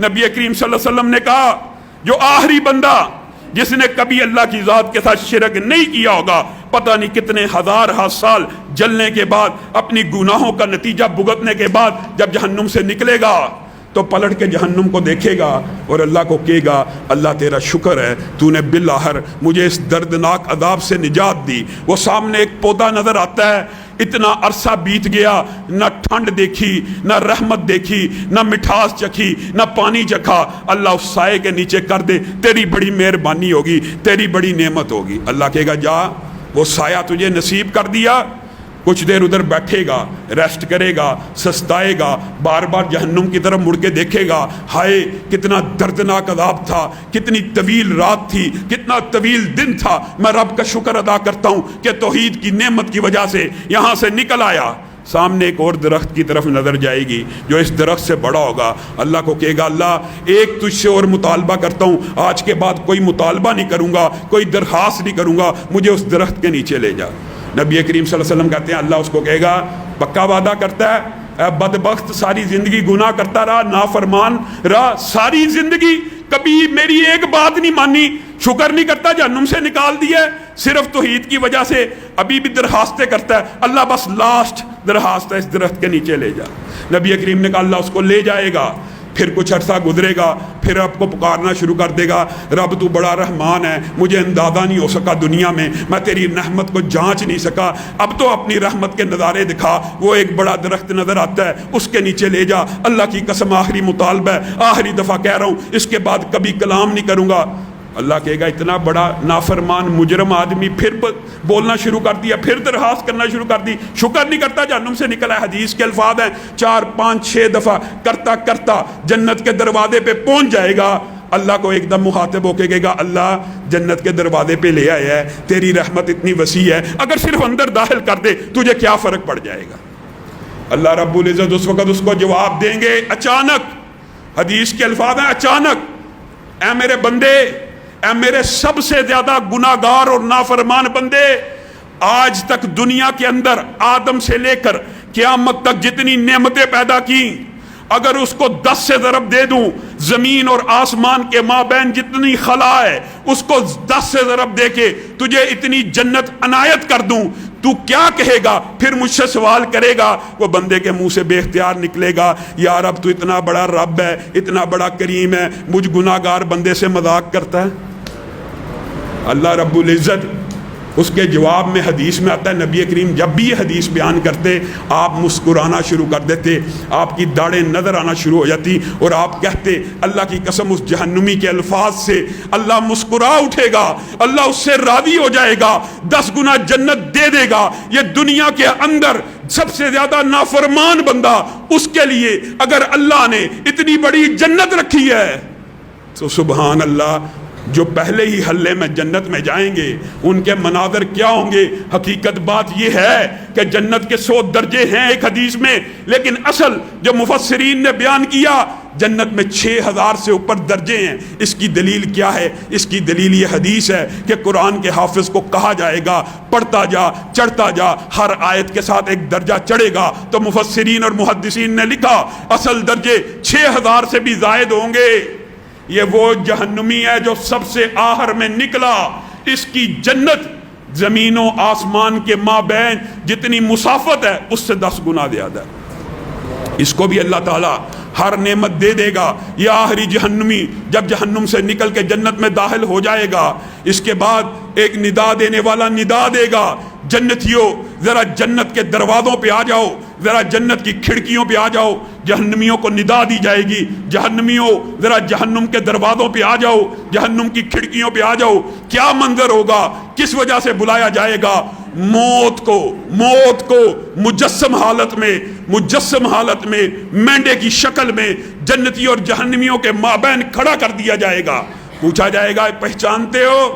نبی کریم صلی اللہ علیہ وسلم نے کہا جو آخری بندہ جس نے کبھی اللہ کی ذات کے ساتھ شرک نہیں کیا ہوگا، پتہ نہیں کتنے ہزار سال جلنے کے بعد، اپنی گناہوں کا نتیجہ بھگتنے کے بعد جب جہنم سے نکلے گا تو پلٹ کے جہنم کو دیکھے گا اور اللہ کو کہے گا اللہ تیرا شکر ہے تو نے بالآخر مجھے اس دردناک عذاب سے نجات دی۔ وہ سامنے ایک پودا نظر آتا ہے، اتنا عرصہ بیت گیا، نہ ٹھنڈ دیکھی، نہ رحمت دیکھی، نہ مٹھاس چکھی، نہ پانی چکھا۔ اللہ اس سائے کے نیچے کر دے، تیری بڑی مہربانی ہوگی، تیری بڑی نعمت ہوگی۔ اللہ کہے گا جا، وہ سایہ تجھے نصیب کر دیا، کچھ دیر ادھر بیٹھے گا، ریسٹ کرے گا، سستائے گا، بار بار جہنم کی طرف مڑ کے دیکھے گا، ہائے کتنا دردناک عذاب تھا، کتنی طویل رات تھی، کتنا طویل دن تھا، میں رب کا شکر ادا کرتا ہوں کہ توحید کی نعمت کی وجہ سے یہاں سے نکل آیا۔ سامنے ایک اور درخت کی طرف نظر جائے گی جو اس درخت سے بڑا ہوگا۔ اللہ کو کہے گا اللہ ایک تجھ سے اور مطالبہ کرتا ہوں، آج کے بعد کوئی مطالبہ نہیں کروں گا، کوئی درخواست نہیں کروں گا، مجھے اس درخت کے نیچے لے جا۔ نبی کریم صلی اللہ علیہ وسلم کہتے ہیں اللہ اس کو کہے گا پکا وعدہ کرتا ہے، اے بدبخت ساری زندگی گناہ کرتا رہا، نافرمان رہا، ساری زندگی کبھی میری ایک بات نہیں مانی، شکر نہیں کرتا، جہنم سے نکال دیا ہے صرف توحید کی وجہ سے، ابھی بھی درخواستیں کرتا ہے۔ اللہ بس لاسٹ درخواست ہے، اس درخت کے نیچے لے جا۔ نبی کریم نے کہا اللہ اس کو لے جائے گا، پھر کچھ عرصہ گزرے گا، پھر رب کو پکارنا شروع کر دے گا، رب تو بڑا رحمان ہے، مجھے اندازہ نہیں ہو سکا دنیا میں تیری رحمت کو جانچ نہیں سکا، اب تو اپنی رحمت کے نظارے دکھا۔ وہ ایک بڑا درخت نظر آتا ہے، اس کے نیچے لے جا۔ اللہ کی قسم آخری مطالبہ ہے، آخری دفعہ کہہ رہا ہوں، اس کے بعد کبھی کلام نہیں کروں گا۔ اللہ کہے گا اتنا بڑا نافرمان مجرم آدمی پھر بولنا شروع کر دیا، پھر درخواست کرنا شروع کر دی، شکر نہیں کرتا، جہنم سے نکلا ہے۔ حدیث کے الفاظ ہیں 4 5 6 دفعہ کرتا کرتا جنت کے دروازے پہ پہنچ جائے گا۔ اللہ کو ایک دم مخاطب ہو کے کہے گا اللہ جنت کے دروازے پہ لے آیا ہے، تیری رحمت اتنی وسیع ہے، اگر صرف اندر داخل کر دے تجھے کیا فرق پڑ جائے گا۔ اللہ رب العزت اس وقت اس کو جواب دیں گے اچانک، حدیث کے الفاظ ہیں اچانک، اے میرے بندے، اے میرے سب سے زیادہ گناہگار اور نافرمان بندے، آج تک دنیا کے اندر آدم سے لے کر قیامت تک جتنی نعمتیں پیدا کی، اگر اس کو 10 سے ضرب دے دوں، زمین اور آسمان کے مابین جتنی خلا ہے اس کو 10 سے ضرب دے کے تجھے اتنی جنت عنایت کر دوں، تو کیا کہے گا؟ پھر مجھ سے سوال کرے گا، وہ بندے کے منہ سے بے اختیار نکلے گا یا رب تو اتنا بڑا رب ہے، اتنا بڑا کریم ہے، مجھ گناہگار بندے سے مذاق کرتا ہے۔ اللہ رب العزت اس کے جواب میں حدیث میں آتا ہے، نبی کریم جب بھی یہ حدیث بیان کرتے آپ مسکرانا شروع کر دیتے، آپ کی داڑھیں نظر آنا شروع ہو جاتی اور آپ کہتے اللہ کی قسم اس جہنمی کے الفاظ سے اللہ مسکرا اٹھے گا، اللہ اس سے راضی ہو جائے گا، 10 گنا جنت دے دے گا۔ یہ دنیا کے اندر سب سے زیادہ نافرمان بندہ، اس کے لیے اگر اللہ نے اتنی بڑی جنت رکھی ہے تو سبحان اللہ، جو پہلے ہی حلے میں جنت میں جائیں گے ان کے مناظر کیا ہوں گے۔ حقیقت بات یہ ہے کہ جنت کے 100 درجے ہیں ایک حدیث میں، لیکن اصل جو مفسرین نے بیان کیا جنت میں 6000 سے اوپر درجے ہیں۔ اس کی دلیل کیا ہے؟ اس کی دلیل یہ حدیث ہے کہ قرآن کے حافظ کو کہا جائے گا پڑھتا جا، چڑھتا جا، ہر آیت کے ساتھ ایک درجہ چڑھے گا، تو مفسرین اور محدثین نے لکھا اصل درجے 6000 سے بھی زائد ہوں گے۔ یہ وہ جہنمی ہے جو سب سے آخر میں نکلا، اس کی جنت زمین و آسمان کے مابین جتنی مسافت ہے اس سے 10 گنا زیادہ ہے۔ اس کو بھی اللہ تعالیٰ ہر نعمت دے دے گا۔ یہ آخری جہنمی جب جہنم سے نکل کے جنت میں داخل ہو جائے گا، اس کے بعد ایک ندا دینے والا ندا دے گا، جنتیوں ذرا جنت کے دروازوں پہ آ جاؤ، ذرا جنت کی کھڑکیوں پہ آ جاؤ۔ جہنمیوں کو ندا دی جائے گی، جہنمیوں ذرا جہنم کے دروازوں پہ آ جاؤ، جہنم کی کھڑکیوں پہ آ جاؤ۔ کیا منظر ہوگا؟ کس وجہ سے بلایا جائے گا؟ موت کو مجسم حالت میں مینڈے کی شکل میں جنتی اور جہنمیوں کے مابین کھڑا کر دیا جائے گا۔ پوچھا جائے گا پہچانتے ہو؟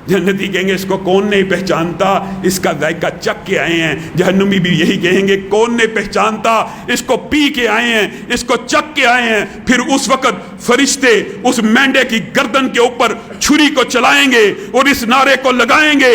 جنتی کہیں گے اس کو کون نہیں پہچانتا، اس کا ذائقہ چکھ کے آئے ہیں۔ جہنمی بھی یہی کہیں گے کون نہیں پہچانتا، اس کو پی کے آئے ہیں، اس کو چکھ کے آئے ہیں۔ پھر اس وقت فرشتے اس مینڈے کی گردن کے اوپر چھری کو چلائیں گے اور اس نعرے کو لگائیں گے